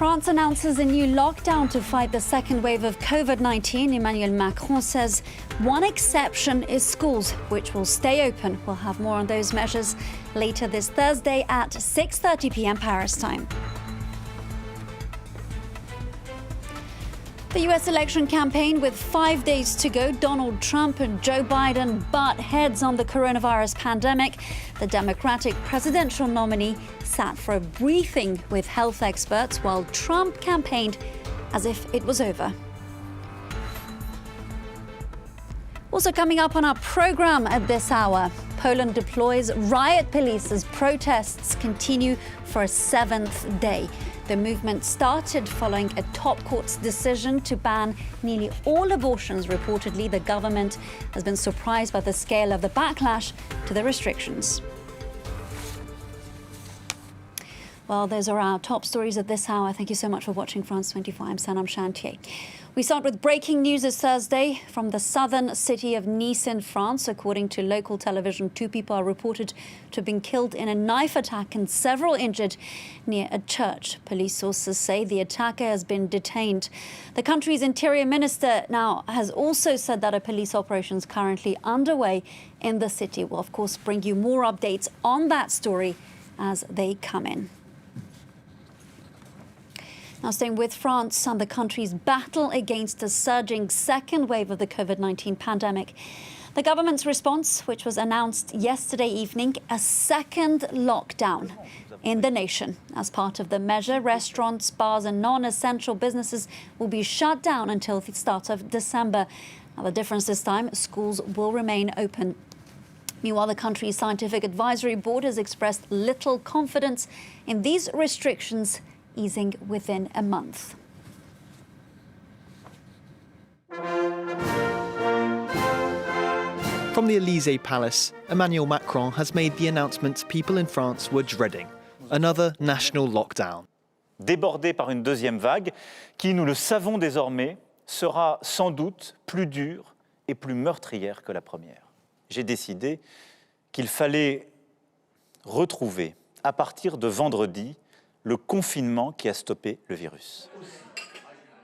France announces a new lockdown to fight the second wave of COVID-19. Emmanuel Macron says one exception is schools, which will stay open. We'll have more on those measures later this Thursday at 6:30 p.m. Paris time. The US election campaign with 5 days to go. Donald Trump and Joe Biden butt heads on the coronavirus pandemic. The Democratic presidential nominee sat for a briefing with health experts while Trump campaigned as if it was over. Also coming up on our program at this hour, Poland deploys riot police as protests continue for a 7th day. The movement started following a top court's decision to ban nearly all abortions. Reportedly, the government has been surprised by the scale of the backlash to the restrictions. Well, those are our top stories at this hour. Thank you so much for watching France 24. I'm Sanam Chantier. We start with breaking news this Thursday from the southern city of Nice in France. According to local television, 2 people are reported to have been killed in a knife attack and several injured near a church. Police sources say the attacker has been detained. The country's interior minister now has also said that a police operation is currently underway in the city. We'll, of course, bring you more updates on that story as they come in. Now, staying with France and the country's battle against a surging second wave of the COVID-19 pandemic. The government's response, which was announced yesterday evening, a second lockdown in the nation. As part of the measure, restaurants, bars and non-essential businesses will be shut down until the start of December. Now, the difference this time, schools will remain open. Meanwhile, the country's scientific advisory board has expressed little confidence in these restrictions easing within a month. From the Élysée Palace, Emmanuel Macron has made the announcement people in France were dreading: another national lockdown. Débordé par une deuxième vague qui, nous le savons désormais, sera sans doute plus dure et plus meurtrière que la première. J'ai décidé qu'il fallait retrouver, à partir de vendredi, le confinement qui a stoppé le virus.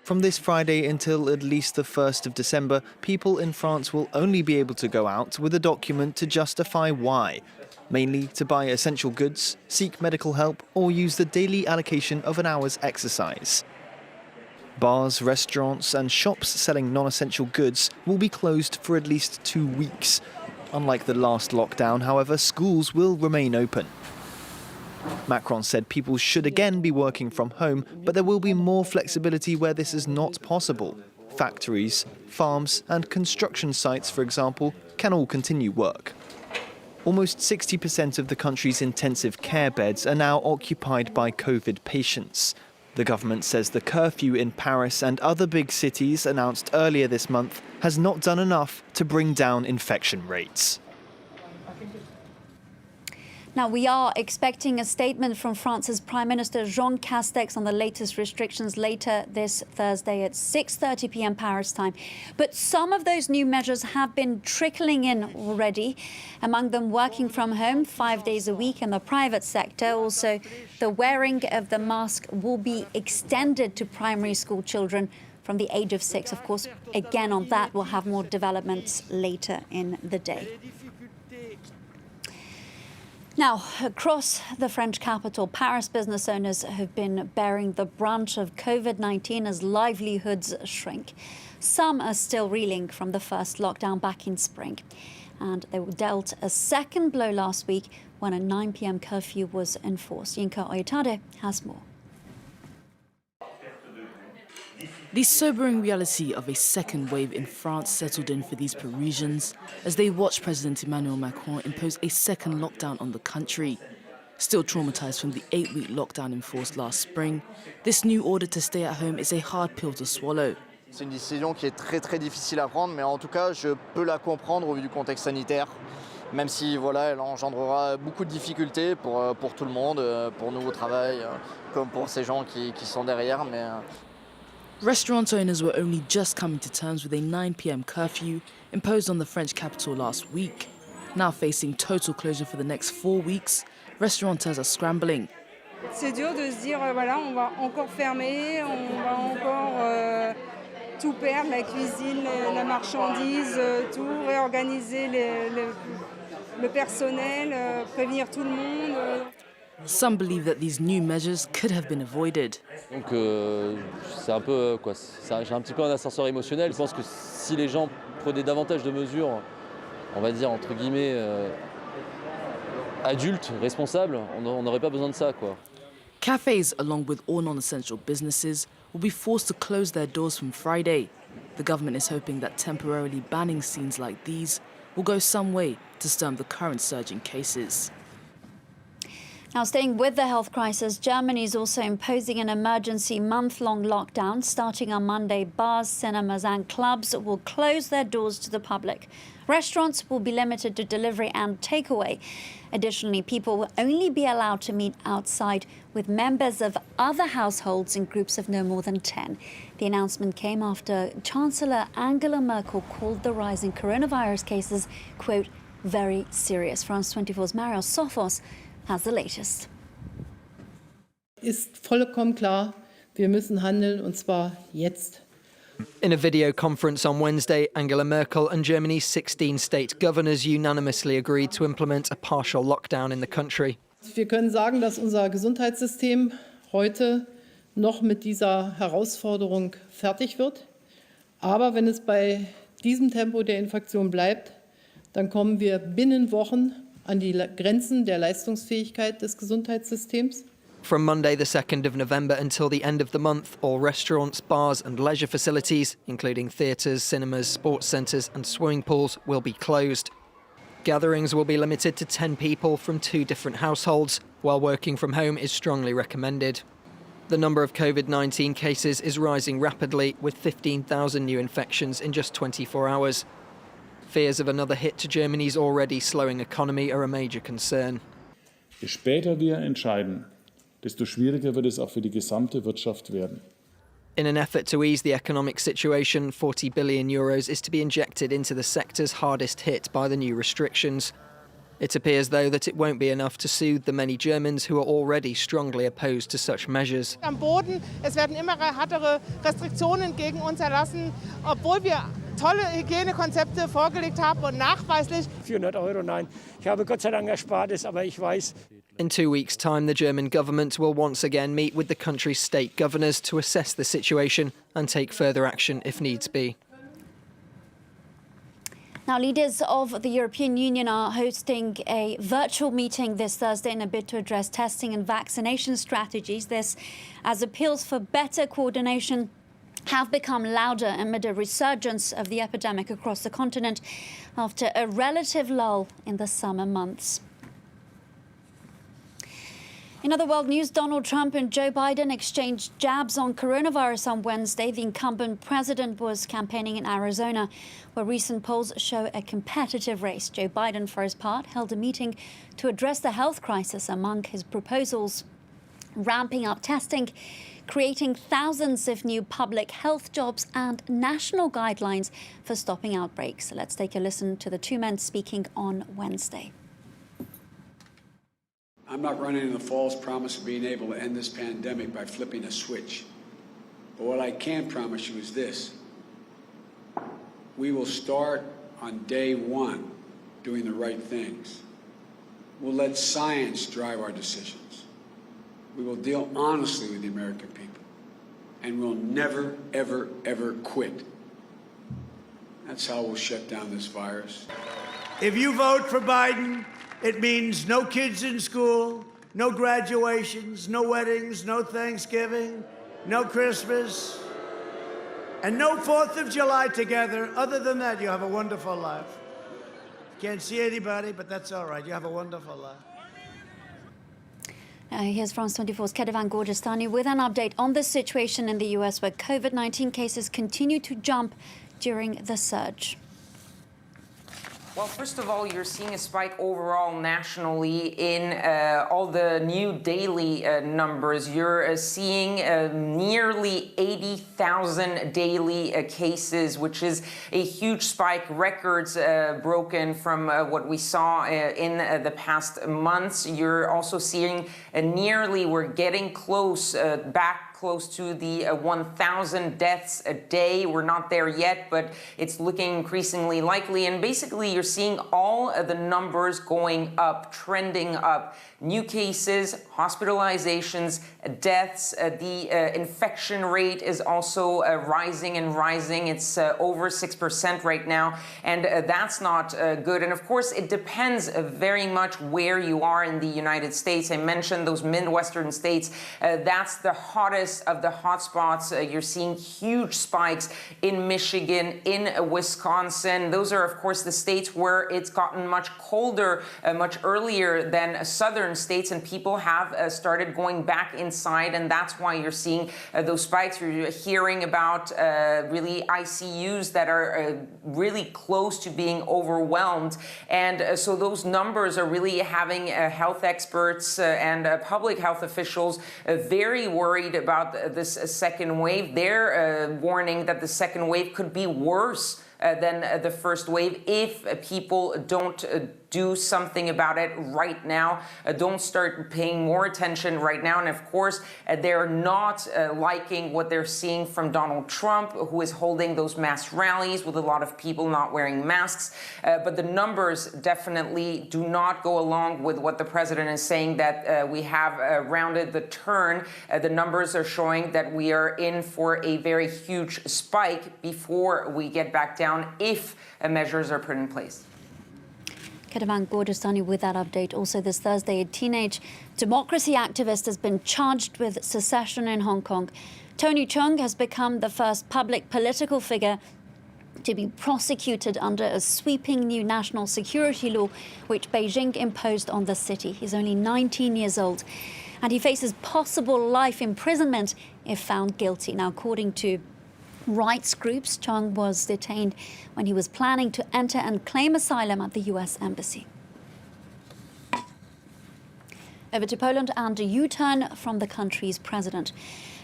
From this Friday until at least the 1st of December, people in France will only be able to go out with a document to justify why, mainly to buy essential goods, seek medical help, or use the daily allocation of an hour's exercise. Bars, restaurants, and shops selling non-essential goods will be closed for at least 2 weeks. Unlike the last lockdown, however, schools will remain open. Macron said people should again be working from home, but there will be more flexibility where this is not possible. Factories, farms and construction sites, for example, can all continue work. Almost 60% of the country's intensive care beds are now occupied by COVID patients. The government says the curfew in Paris and other big cities announced earlier this month has not done enough to bring down infection rates. Now, we are expecting a statement from France's Prime Minister Jean Castex on the latest restrictions later this Thursday at 6:30 p.m. Paris time. But some of those new measures have been trickling in already, among them working from home 5 days a week in the private sector. Also, the wearing of the mask will be extended to primary school children from the age of 6. Of course, again on that, we'll have more developments later in the day. Now, across the French capital, Paris business owners have been bearing the brunt of COVID-19 as livelihoods shrink. Some are still reeling from the first lockdown back in spring. And they were dealt a second blow last week when a 9 p.m. curfew was enforced. Yinka Oyetade has more. The sobering reality of a second wave in France settled in for these Parisians as they watched President Emmanuel Macron impose a second lockdown on the country. Still traumatized from the 8-week lockdown enforced last spring, this new order to stay at home is a hard pill to swallow. C'est une décision qui est très difficile à prendre, mais en tout cas, je peux la comprendre au vu du contexte sanitaire, même si voilà, elle engendrera beaucoup de difficultés pour tout le monde, pour nous au travail, comme pour ces gens qui sont derrière. Restaurant owners were only just coming to terms with a 9 p.m. curfew imposed on the French capital last week. Now facing total closure for the next 4 weeks, restaurateurs are scrambling. C'est dur de se dire, voilà, on va encore fermer, on va encore tout perdre, la cuisine, la marchandise, tout, réorganiser le personnel, prévenir tout le monde. Some believe that these new measures could have been avoided. Donc c'est un peu quoi, j'ai un petit peu un ascenseur émotionnel. Je pense que si les gens prenaient davantage de mesures, on va dire entre guillemets adultes, responsables, on n'aurait pas besoin de ça quoi. Cafes, along with all non-essential businesses, will be forced to close their doors from Friday. The government is hoping that temporarily banning scenes like these will go some way to stem the current surge in cases. Now, staying with the health crisis, Germany is also imposing an emergency month-long lockdown. Starting on Monday, bars, cinemas and clubs will close their doors to the public. Restaurants will be limited to delivery and takeaway. Additionally, people will only be allowed to meet outside with members of other households in groups of no more than 10. The announcement came after Chancellor Angela Merkel called the rise in coronavirus cases, quote, very serious. France 24's Mario Sophos has the latest. Ist vollkommen klar, wir müssen handeln und zwar jetzt. In a video conference on Wednesday, Angela Merkel and Germany's 16 state governors unanimously agreed to implement a partial lockdown in the country. Wir können sagen, dass unser Gesundheitssystem heute noch mit dieser Herausforderung fertig wird. Aber wenn es bei diesem Tempo der Infektion bleibt, dann kommen wir binnen Wochen an die Grenzen der Leistungsfähigkeit des Gesundheitssystems. From Monday the 2nd of November until the end of the month, all restaurants, bars and leisure facilities, including theatres, cinemas, sports centres and swimming pools, will be closed. Gatherings will be limited to 10 people from 2 different households, while working from home is strongly recommended. The number of COVID-19 cases is rising rapidly, with 15,000 new infections in just 24 hours. Fears of another hit to Germany's already slowing economy are a major concern. Je später wir entscheiden, desto schwieriger wird es auch für die gesamte Wirtschaft werden. In an effort to ease the economic situation, 40 billion euros is to be injected into the sectors hardest hit by the new restrictions. It appears, though, that it won't be enough to soothe the many Germans who are already strongly opposed to such measures. Am Boden, es werden immer härtere Restriktionen gegen uns erlassen, obwohl wir tolle Hygienekonzepte vorgelegt haben und nachweislich. 400 €, nein. Ich habe Gott sei Dank Erspartes, aber ich weiß. In 2 weeks' time, the German government will once again meet with the country's state governors to assess the situation and take further action if needs be. Now, leaders of the European Union are hosting a virtual meeting this Thursday in a bid to address testing and vaccination strategies. This as appeals for better coordination have become louder amid a resurgence of the epidemic across the continent after a relative lull in the summer months. In other world news, Donald Trump and Joe Biden exchanged jabs on coronavirus on Wednesday. The incumbent president was campaigning in Arizona, where recent polls show a competitive race. Joe Biden, for his part, held a meeting to address the health crisis. Among his proposals, ramping up testing, creating thousands of new public health jobs and national guidelines for stopping outbreaks. Let's take a listen to the two men speaking on Wednesday. I'm not running the false promise of being able to end this pandemic by flipping a switch. But what I can promise you is this. We will start on day one doing the right things. We'll let science drive our decisions. We will deal honestly with the American people. And we'll never, ever, ever quit. That's how we'll shut down this virus. If you vote for Biden, it means no kids in school, no graduations, no weddings, no Thanksgiving, no Christmas, and no 4th of July together. Other than that, you have a wonderful life. Can't see anybody, but that's all right. You have a wonderful life. Here's France 24's Kedevan Gorjestani with an update on the situation in the US, where COVID-19 cases continue to jump during the surge. Well, first of all, you're seeing a spike overall nationally in all the new daily numbers. You're seeing nearly 80,000 daily cases, which is a huge spike, records broken from what we saw in the past months. You're also seeing we're getting close to the 1,000 deaths a day. We're not there yet, but it's looking increasingly likely. And basically, you're seeing all of the numbers going up, trending up. New cases, hospitalizations, deaths. The infection rate is also rising and rising. It's over 6% right now, and that's not good. And of course, it depends very much where you are in the United States. I mentioned those Midwestern states. That's the hottest of the hotspots. You're seeing huge spikes in Michigan, in Wisconsin. Those are, of course, the states where it's gotten much colder much earlier than southern states, and people have started going back inside, and that's why you're seeing those spikes. You're hearing about really ICUs that are really close to being overwhelmed, and so those numbers are really having health experts and public health officials very worried about this second wave. They're warning that the second wave could be worse than the first wave if people don't do something about it right now, don't start paying more attention right now. And of course, they're not liking what they're seeing from Donald Trump, who is holding those mass rallies with a lot of people not wearing masks. But the numbers definitely do not go along with what the president is saying, that we have rounded the turn. The numbers are showing that we are in for a very huge spike before we get back down if measures are put in place. Kedavan Gordestani with that update. Also this Thursday, a teenage democracy activist has been charged with secession in Hong Kong. Tony Chung has become the first public political figure to be prosecuted under a sweeping new national security law which Beijing imposed on the city. He's only 19 years old and he faces possible life imprisonment if found guilty. Now, according to rights groups, Chung was detained when he was planning to enter and claim asylum at the US Embassy. Over to Poland and a U-turn from the country's president.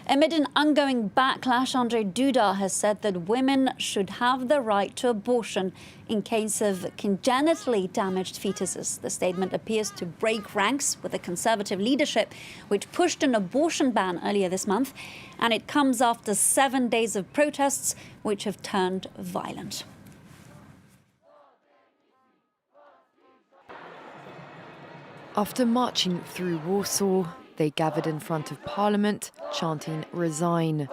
Amid an ongoing backlash, Andrzej Duda has said that women should have the right to abortion in case of congenitally damaged fetuses. The statement appears to break ranks with the conservative leadership, which pushed an abortion ban earlier this month. And it comes after 7 days of protests, which have turned violent. After marching through Warsaw, they gathered in front of Parliament, chanting "Resign."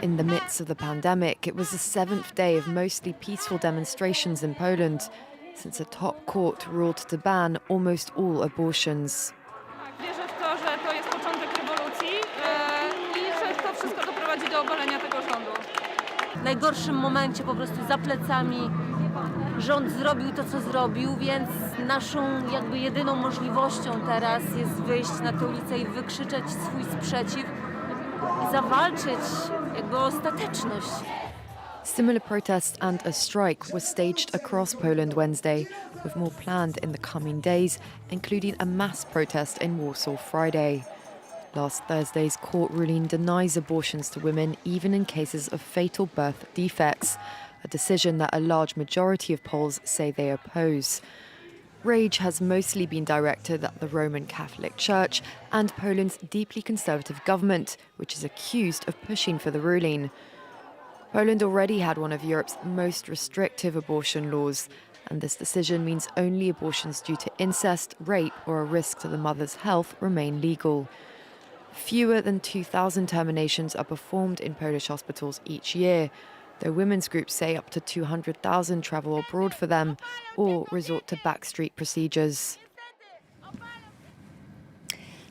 In the midst of the pandemic, it was the 7th day of mostly peaceful demonstrations in Poland, since a top court ruled to ban almost all abortions. Wierzę w to, że to jest początek rewolucji i że to wszystko doprowadzi do obalenia tego rządu. W najgorszym momencie, po prostu za plecami, rząd zrobił to, co zrobił, więc naszą jakby jedyną możliwością teraz jest wyjść na tę ulicę i wykrzyczeć swój sprzeciw i zawalczyć jakby o ostateczność. Similar protests and a strike were staged across Poland Wednesday, with more planned in the coming days, including a mass protest in Warsaw Friday. Last Thursday's court ruling denies abortions to women even in cases of fatal birth defects, a decision that a large majority of Poles say they oppose. Rage has mostly been directed at the Roman Catholic Church and Poland's deeply conservative government, which is accused of pushing for the ruling. Poland already had one of Europe's most restrictive abortion laws, and this decision means only abortions due to incest, rape, or a risk to the mother's health remain legal. Fewer than 2,000 terminations are performed in Polish hospitals each year, though women's groups say up to 200,000 travel abroad for them or resort to backstreet procedures.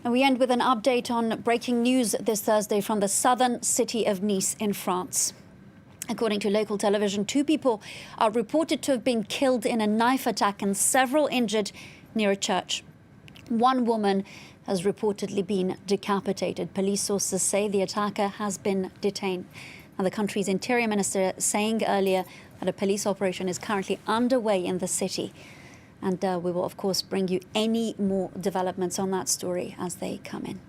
And we end with an update on breaking news this Thursday from the southern city of Nice in France. According to local television, 2 people are reported to have been killed in a knife attack and several injured near a church. 1 woman has reportedly been decapitated. Police sources say the attacker has been detained. Now, the country's interior minister saying earlier And a police operation is currently underway in the city. And we will, of course, bring you any more developments on that story as they come in.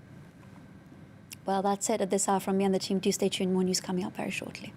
Well, that's it at this hour from me and the team. Do stay tuned. More news coming up very shortly.